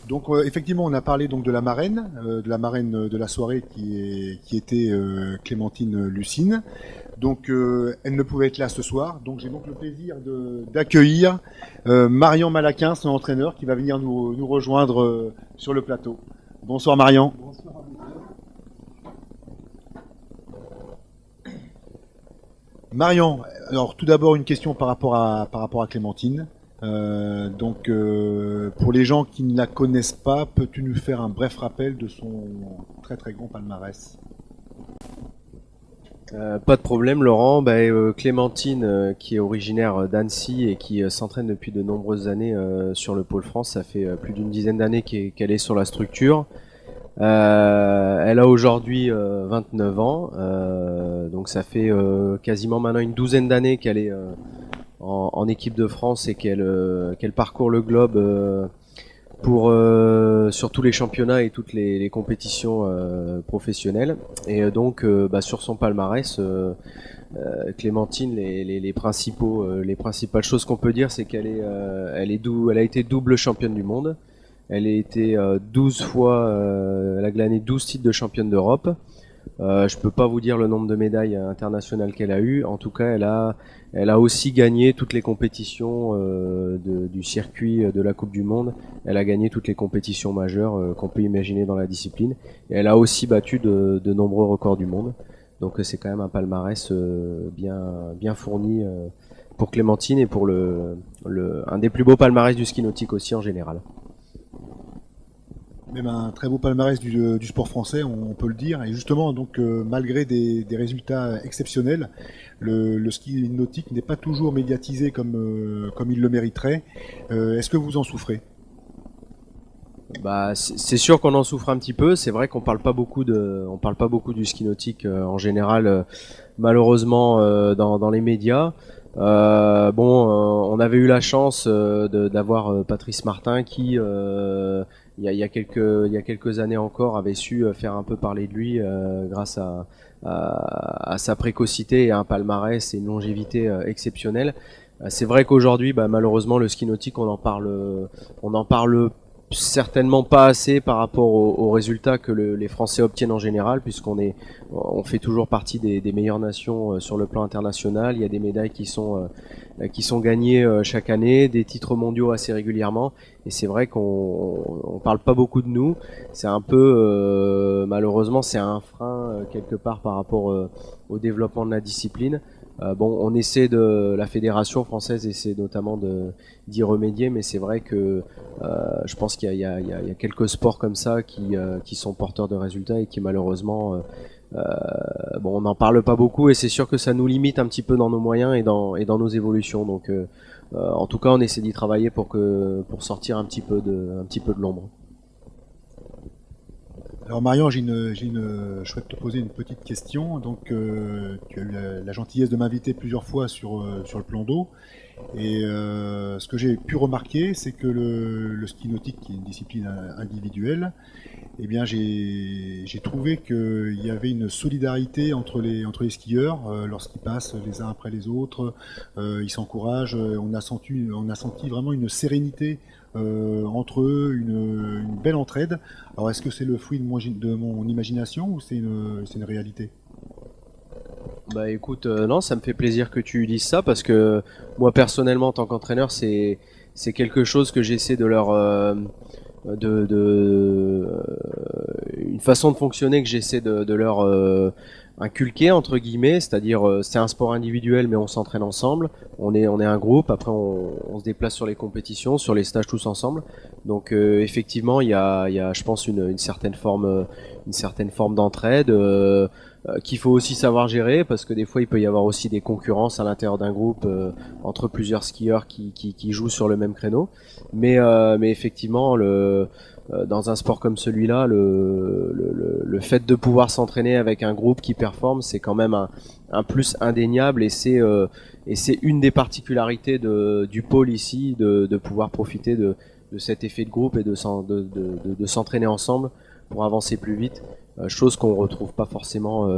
Donc effectivement, on a parlé donc de la marraine de la soirée qui était Clémentine Lucine. Donc elle ne pouvait être là ce soir. Donc j'ai donc le plaisir d'accueillir Marian Malaquin, son entraîneur, qui va venir nous rejoindre sur le plateau. Bonsoir Marian. Bonsoir à vous. Marian, alors tout d'abord une question par rapport à Clémentine. Pour les gens qui ne la connaissent pas, peux-tu nous faire un bref rappel de son très très grand palmarès? Pas de problème, Laurent. Clémentine, qui est originaire d'Annecy et qui s'entraîne depuis de nombreuses années sur le pôle France, ça fait plus d'une dizaine d'années qu'elle est sur la structure. Elle a aujourd'hui 29 ans, donc ça fait quasiment maintenant une douzaine d'années qu'elle est en équipe de France et qu'elle parcourt le globe pour sur tous les championnats et toutes les compétitions professionnelles. Et sur son palmarès, Clémentine, les principales choses qu'on peut dire, c'est qu'elle a été double championne du monde. Elle a été 12 fois, elle a glané 12 titres de championne d'Europe. Je peux pas vous dire le nombre de médailles internationales qu'elle a eues. En tout cas, elle a aussi gagné toutes les compétitions du circuit de la Coupe du Monde. Elle a gagné toutes les compétitions majeures qu'on peut imaginer dans la discipline. Et elle a aussi battu de nombreux records du monde. Donc c'est quand même un palmarès bien fourni pour Clémentine et pour un des plus beaux palmarès du ski nautique aussi en général. Même un très beau palmarès du sport français, on peut le dire. Et justement, donc malgré des résultats exceptionnels, le ski nautique n'est pas toujours médiatisé comme il le mériterait. Est-ce que vous en souffrez? C'est sûr qu'on en souffre un petit peu. C'est vrai qu'on parle pas beaucoup du ski nautique en général, malheureusement dans les médias. On avait eu la chance d'avoir Patrice Martin qui il y a quelques années encore avait su faire un peu parler de lui grâce à sa précocité et à un palmarès et une longévité exceptionnelle. C'est vrai qu'aujourd'hui, malheureusement, le ski nautique, on en parle certainement pas assez par rapport aux résultats que les Français obtiennent en général, on fait toujours partie des meilleures nations sur le plan international. Il y a des médailles qui sont gagnées chaque année, des titres mondiaux assez régulièrement, et c'est vrai qu'on parle pas beaucoup de nous. C'est un peu malheureusement c'est un frein quelque part par rapport au développement de la discipline. La fédération française essaie notamment d'y remédier, mais c'est vrai que je pense qu'il y a quelques sports comme ça qui sont porteurs de résultats et qui malheureusement, on n'en parle pas beaucoup, et c'est sûr que ça nous limite un petit peu dans nos moyens et dans nos évolutions. Donc, en tout cas, on essaie d'y travailler pour sortir un petit peu de l'ombre. Alors Marian, je souhaite te poser une petite question. Donc, tu as eu la gentillesse de m'inviter plusieurs fois sur le plan d'eau. Et ce que j'ai pu remarquer, c'est que le ski nautique, qui est une discipline individuelle, eh bien j'ai trouvé qu'il y avait une solidarité entre les skieurs lorsqu'ils passent les uns après les autres. Ils s'encouragent. On a senti vraiment une sérénité entre eux, une belle entraide. Alors est-ce que c'est le fruit de mon imagination ou c'est une réalité? Écoute, non, ça me fait plaisir que tu dises ça, parce que moi personnellement en tant qu'entraîneur, c'est quelque chose que j'essaie de leur une façon de fonctionner que j'essaie de leur inculquer entre guillemets, c'est-à-dire c'est un sport individuel mais on s'entraîne ensemble, on est un groupe, après on se déplace sur les compétitions, sur les stages tous ensemble. Donc effectivement, il y a je pense une certaine forme d'entraide qu'il faut aussi savoir gérer, parce que des fois il peut y avoir aussi des concurrences à l'intérieur d'un groupe entre plusieurs skieurs qui jouent sur le même créneau. Mais effectivement, dans un sport comme celui-là, le fait de pouvoir s'entraîner avec un groupe qui performe, c'est quand même un plus indéniable, et c'est une des particularités du pôle ici, de pouvoir profiter de cet effet de groupe et de s'entraîner ensemble pour avancer plus vite, chose qu'on retrouve pas forcément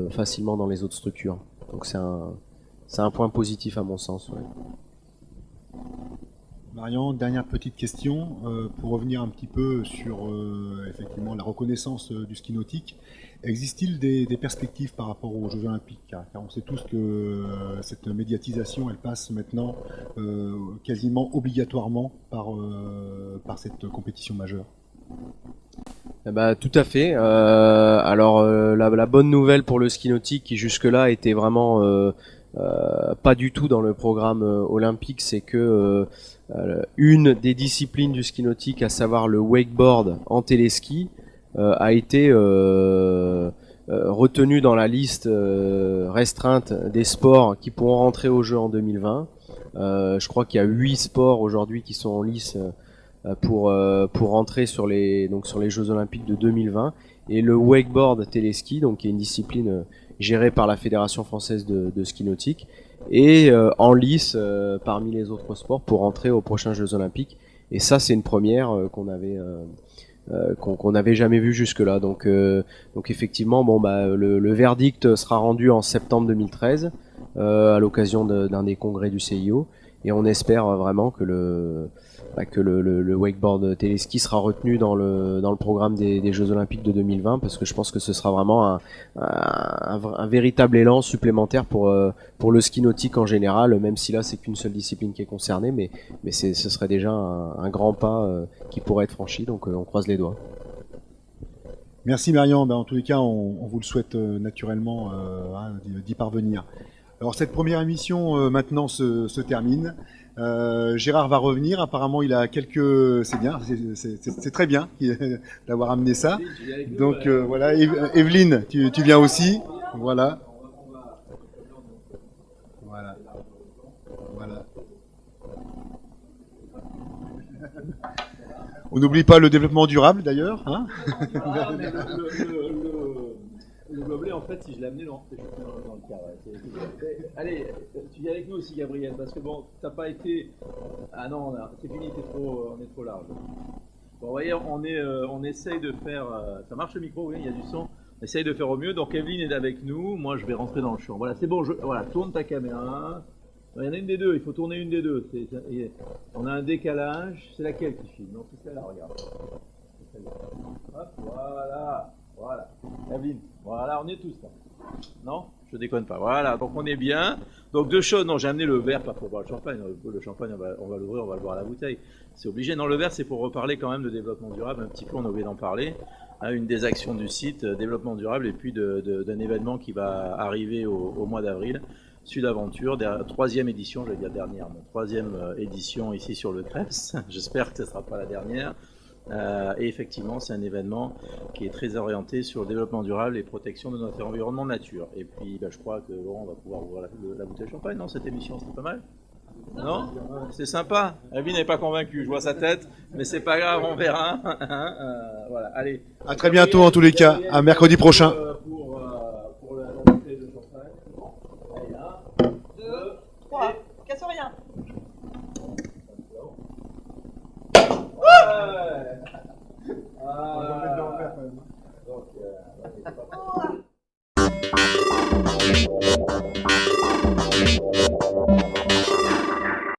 facilement dans les autres structures. Donc c'est un point positif à mon sens. Ouais. Marian, dernière petite question pour revenir un petit peu sur effectivement la reconnaissance du ski nautique. Existe-t-il des perspectives par rapport aux Jeux Olympiques, car on sait tous que cette médiatisation, elle passe maintenant quasiment obligatoirement par cette compétition majeure. Eh ben, tout à fait. Alors la bonne nouvelle pour le ski nautique qui jusque-là était vraiment pas du tout dans le programme olympique, c'est que une des disciplines du ski nautique, à savoir le wakeboard en téléski, a été retenu dans la liste restreinte des sports qui pourront rentrer aux Jeux en 2020. Je crois qu'il y a 8 sports aujourd'hui qui sont en lice pour rentrer sur les Jeux Olympiques de 2020, et le wakeboard téléski, donc qui est une discipline gérée par la Fédération française de ski nautique, et en lice parmi les autres sports pour rentrer aux prochains Jeux Olympiques. Et ça, c'est une première qu'on n'avait jamais vu jusque-là. Donc effectivement, le verdict sera rendu en septembre 2013 à l'occasion d'un des congrès du CIO, et on espère vraiment que le wakeboard téléski sera retenu dans le programme des Jeux Olympiques de 2020, parce que je pense que ce sera vraiment un véritable élan supplémentaire pour le ski nautique en général, même si là c'est qu'une seule discipline qui est concernée, mais ce serait déjà un grand pas qui pourrait être franchi, donc on croise les doigts. Merci Marian, en tous les cas on vous le souhaite naturellement d'y parvenir. Alors cette première émission maintenant se termine. Gérard va revenir, apparemment il a quelques... C'est bien, c'est très bien d'avoir amené ça. Donc voilà, Evelyne, tu viens aussi. Voilà. On n'oublie pas le développement durable d'ailleurs. Hein. Le gobelet, en fait, si je l'ai amené, non, c'est dans le cadre. Allez, tu viens avec nous aussi, Gabriel, parce que bon, t'as pas été... Ah non, c'est fini, on est trop large. Bon, vous voyez, on essaye de faire... Ça marche le micro, oui, il y a du son. On essaye de faire au mieux. Donc, Evelyne est avec nous. Moi, je vais rentrer dans le champ. Voilà, c'est bon, voilà, tourne ta caméra. Il y en a une des deux, il faut tourner une des deux. On a un décalage. C'est laquelle qui filme? Non, c'est celle-là, regarde. Hop, voilà. Evelyne, voilà, on est tous là. Non, je déconne pas. Voilà, donc on est bien. Donc deux choses. Non, j'ai amené le verre pas pour boire le champagne. Le champagne, on va l'ouvrir, on va le boire à la bouteille. C'est obligé. Non, le verre, c'est pour reparler quand même de développement durable. Un petit peu, on a oublié d'en parler. Une des actions du site, développement durable, et puis d'un événement qui va arriver au mois d'avril. Sud Aventure, troisième édition, je vais dire dernière, mais troisième édition ici sur le Crêpes. J'espère que ce ne sera pas la dernière. Et effectivement, c'est un événement qui est très orienté sur le développement durable et protection de notre environnement nature. Et puis, je crois que Laurent va pouvoir ouvrir la bouteille de champagne, non? Cette émission, c'était pas mal? Non? C'est sympa. Evelyne n'est pas convaincue, je vois sa tête, mais c'est pas grave, on verra. Voilà, allez. À très bientôt en tous les cas, à mercredi prochain.